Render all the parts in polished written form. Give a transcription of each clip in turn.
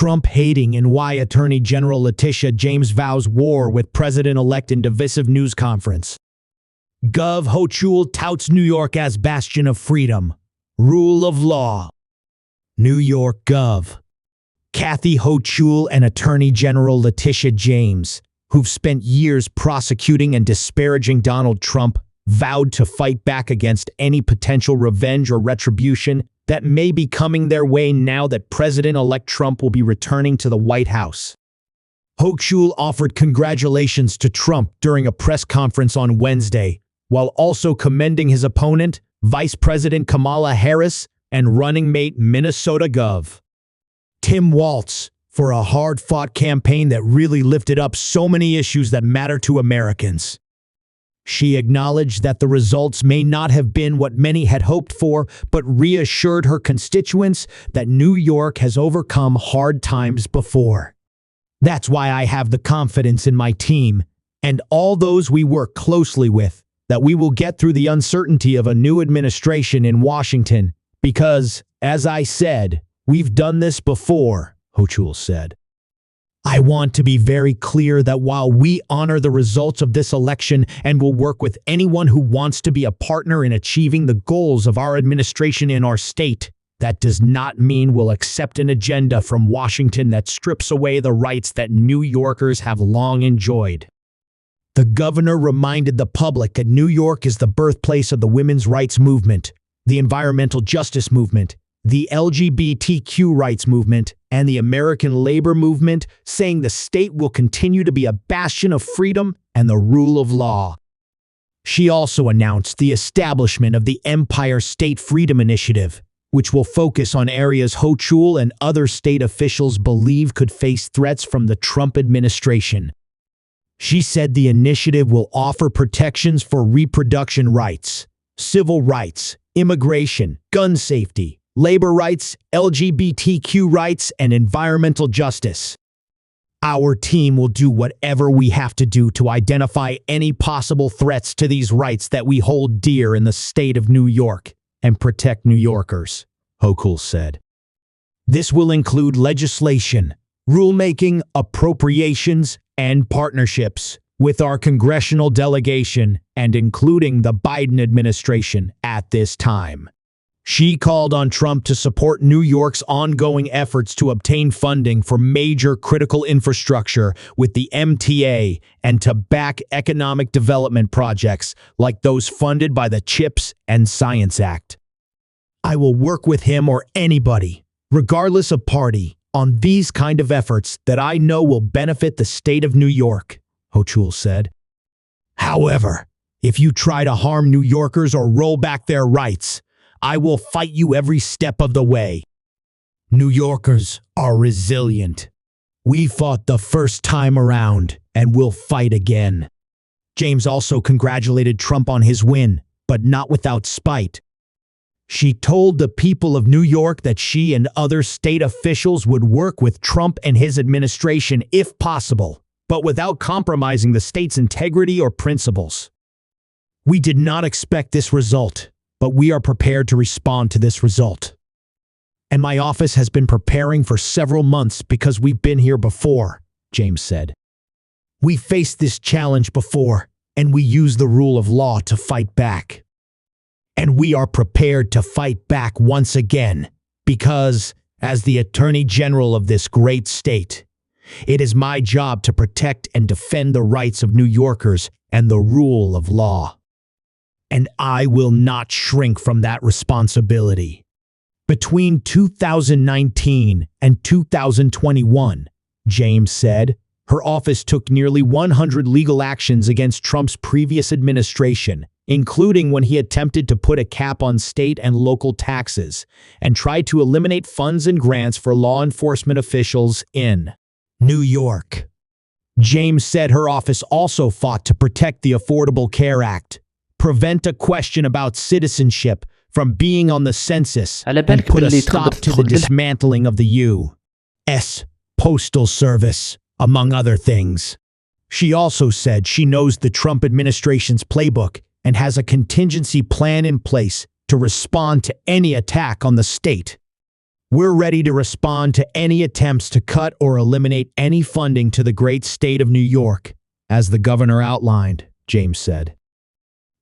Trump-hating and why Attorney General Letitia James vows war with President-elect in divisive news conference. Gov Hochul touts New York as bastion of freedom, rule of law. New York Gov. Kathy Hochul and Attorney General Letitia James, who've spent years prosecuting and disparaging Donald Trump, vowed to fight back against any potential revenge or retribution that may be coming their way now that President-elect Trump will be returning to the White House. Hochul offered congratulations to Trump during a press conference on Wednesday, while also commending his opponent, Vice President Kamala Harris, and running mate Minnesota Gov. Tim Walz, for a hard-fought campaign that really lifted up so many issues that matter to Americans. She acknowledged that the results may not have been what many had hoped for, but reassured her constituents that New York has overcome hard times before. That's why I have the confidence in my team, and all those we work closely with, that we will get through the uncertainty of a new administration in Washington, because, as I said, we've done this before, Hochul said. I want to be very clear that while we honor the results of this election and will work with anyone who wants to be a partner in achieving the goals of our administration in our state, that does not mean we'll accept an agenda from Washington that strips away the rights that New Yorkers have long enjoyed. The governor reminded the public that New York is the birthplace of the women's rights movement, the environmental justice movement, the LGBTQ rights movement, and the American labor movement, saying the state will continue to be a bastion of freedom and the rule of law. She also announced the establishment of the Empire State Freedom Initiative, which will focus on areas Hochul and other state officials believe could face threats from the Trump administration. She said the initiative will offer protections for reproduction rights, civil rights, immigration, gun safety, labor rights, LGBTQ rights, and environmental justice. Our team will do whatever we have to do to identify any possible threats to these rights that we hold dear in the state of New York and protect New Yorkers, Hochul said. This will include legislation, rulemaking, appropriations, and partnerships with our congressional delegation and including the Biden administration at this time. She called on Trump to support New York's ongoing efforts to obtain funding for major critical infrastructure with the MTA and to back economic development projects like those funded by the CHIPS and Science Act. I will work with him or anybody, regardless of party, on these kind of efforts that I know will benefit the state of New York, Hochul said. However, if you try to harm New Yorkers or roll back their rights, I will fight you every step of the way. New Yorkers are resilient. We fought the first time around and will fight again. James also congratulated Trump on his win, but not without spite. She told the people of New York that she and other state officials would work with Trump and his administration if possible, but without compromising the state's integrity or principles. We did not expect this result, but we are prepared to respond to this result. And my office has been preparing for several months because we've been here before, James said. We faced this challenge before, and we use the rule of law to fight back. And we are prepared to fight back once again, because, as the Attorney General of this great state, it is my job to protect and defend the rights of New Yorkers and the rule of law. And I will not shrink from that responsibility. Between 2019 and 2021, James said, her office took nearly 100 legal actions against Trump's previous administration, including when he attempted to put a cap on state and local taxes and tried to eliminate funds and grants for law enforcement officials in New York. James said her office also fought to protect the Affordable Care Act, prevent a question about citizenship from being on the census, and put a stop to the dismantling of the U.S. Postal Service, among other things. She also said she knows the Trump administration's playbook and has a contingency plan in place to respond to any attack on the state. We're ready to respond to any attempts to cut or eliminate any funding to the great state of New York, as the governor outlined, James said.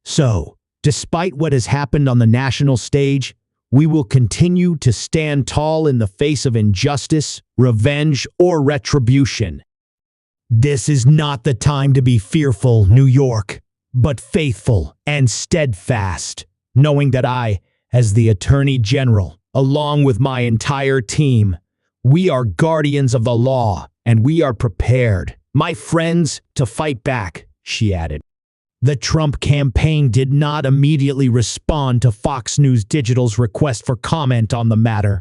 So, despite what has happened on the national stage, we will continue to stand tall in the face of injustice, revenge, or retribution. This is not the time to be fearful, New York, but faithful and steadfast, knowing that I, as the Attorney General, along with my entire team, we are guardians of the law, and we are prepared, my friends, to fight back, she added. The Trump campaign did not immediately respond to Fox News Digital's request for comment on the matter.